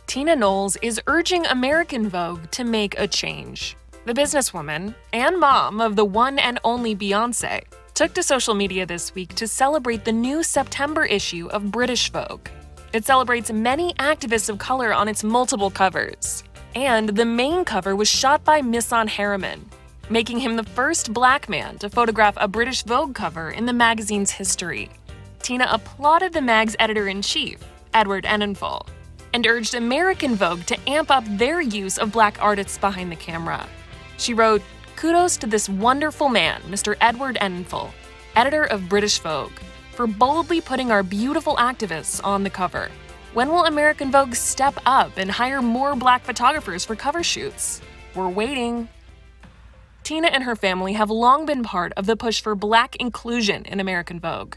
Tina Knowles is urging American Vogue to make a change. The businesswoman and mom of the one and only Beyoncé took to social media this week to celebrate the new September issue of British Vogue. It celebrates many activists of color on its multiple covers. And the main cover was shot by Misan Harriman, making him the first black man to photograph a British Vogue cover in the magazine's history. Tina applauded the mag's editor-in-chief, Edward Enninful, and urged American Vogue to amp up their use of black artists behind the camera. She wrote, "Kudos to this wonderful man, Mr. Edward Enninful, editor of British Vogue, for boldly putting our beautiful activists on the cover. When will American Vogue step up and hire more black photographers for cover shoots? We're waiting." Tina and her family have long been part of the push for black inclusion in American Vogue.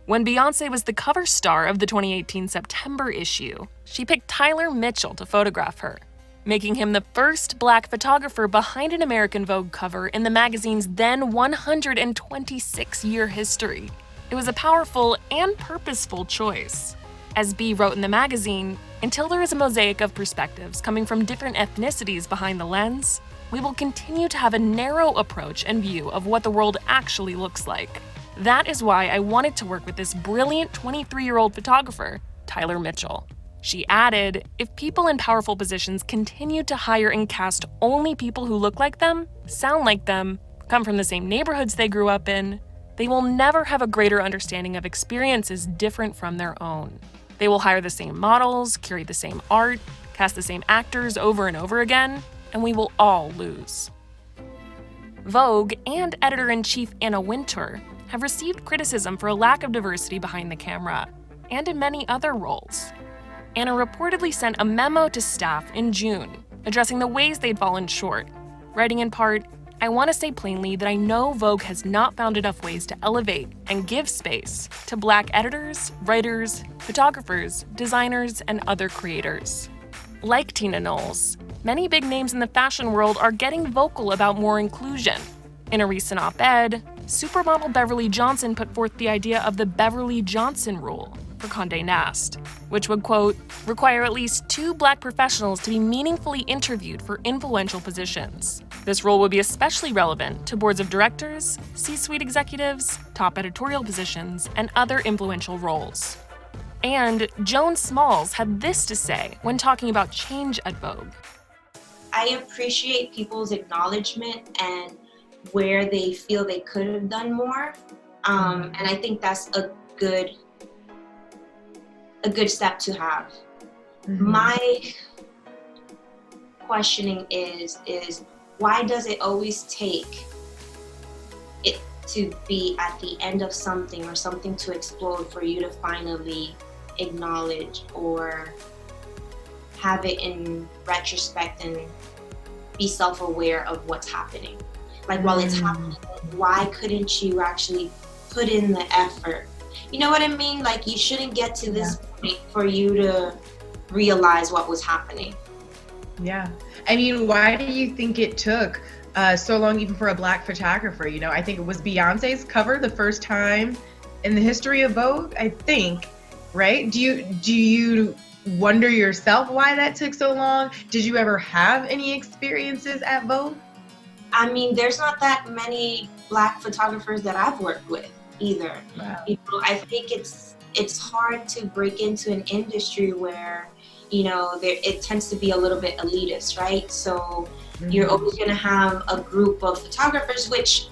When Beyoncé was the cover star of the 2018 September issue, she picked Tyler Mitchell to photograph her, making him the first black photographer behind an American Vogue cover in the magazine's then 126-year history. It was a powerful and purposeful choice. As B wrote in the magazine, "Until there is a mosaic of perspectives coming from different ethnicities behind the lens, we will continue to have a narrow approach and view of what the world actually looks like. That is why I wanted to work with this brilliant 23-year-old photographer, Tyler Mitchell." She added, "If people in powerful positions continue to hire and cast only people who look like them, sound like them, come from the same neighborhoods they grew up in, they will never have a greater understanding of experiences different from their own. They will hire the same models, curate the same art, cast the same actors over and over again, and we will all lose." Vogue and editor-in-chief Anna Wintour have received criticism for a lack of diversity behind the camera, and in many other roles. Anna reportedly sent a memo to staff in June, addressing the ways they'd fallen short, writing in part, "I want to say plainly that I know Vogue has not found enough ways to elevate and give space to black editors, writers, photographers, designers, and other creators." Like Tina Knowles, many big names in the fashion world are getting vocal about more inclusion. In a recent op-ed, supermodel Beverly Johnson put forth the idea of the Beverly Johnson rule for Condé Nast, which would, quote, "require at least 2 black professionals to be meaningfully interviewed for influential positions. This rule would be especially relevant to boards of directors, C-suite executives, top editorial positions, and other influential roles." And Joan Smalls had this to say when talking about change at Vogue. "I appreciate people's acknowledgement and where they feel they could have done more. And I think that's a good step to have." My questioning is why does it always take it to be at the end of something or something to explode for you to finally acknowledge or have it in retrospect and be self-aware of what's happening? Like, while it's happening, why couldn't you actually put in the effort? You know what I mean? Like, you shouldn't get to this point for you to realize what was happening. Yeah. I mean, why do you think it took so long even for a black photographer? You know, I think it was Beyonce's cover the first time in the history of Vogue, I think, right? Do you wonder yourself why that took so long? Did you ever have any experiences at Vogue? I mean, there's not that many black photographers that I've worked with either. Wow. You know, I think it's hard to break into an industry where, you know, it tends to be a little bit elitist, right? So you're always going to have a group of photographers, which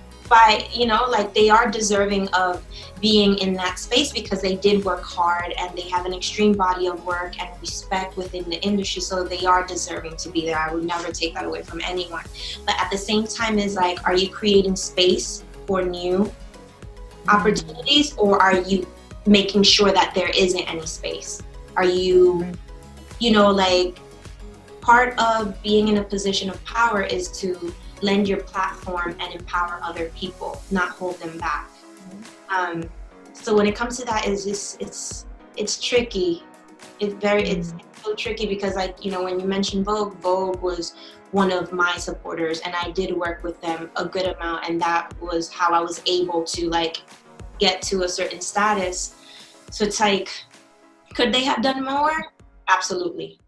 they are deserving of being in that space because they did work hard and they have an extreme body of work and respect within the industry. So they are deserving to be there. I would never take that away from anyone. But at the same time, is like, are you creating space for new opportunities, or are you making sure that there isn't any space? Are you, part of being in a position of power is to lend your platform and empower other people, not hold them back. So when it comes to that, it's tricky. It's so tricky because, when you mentioned Vogue was one of my supporters, and I did work with them a good amount, and that was how I was able to get to a certain status. So it's like, could they have done more? Absolutely.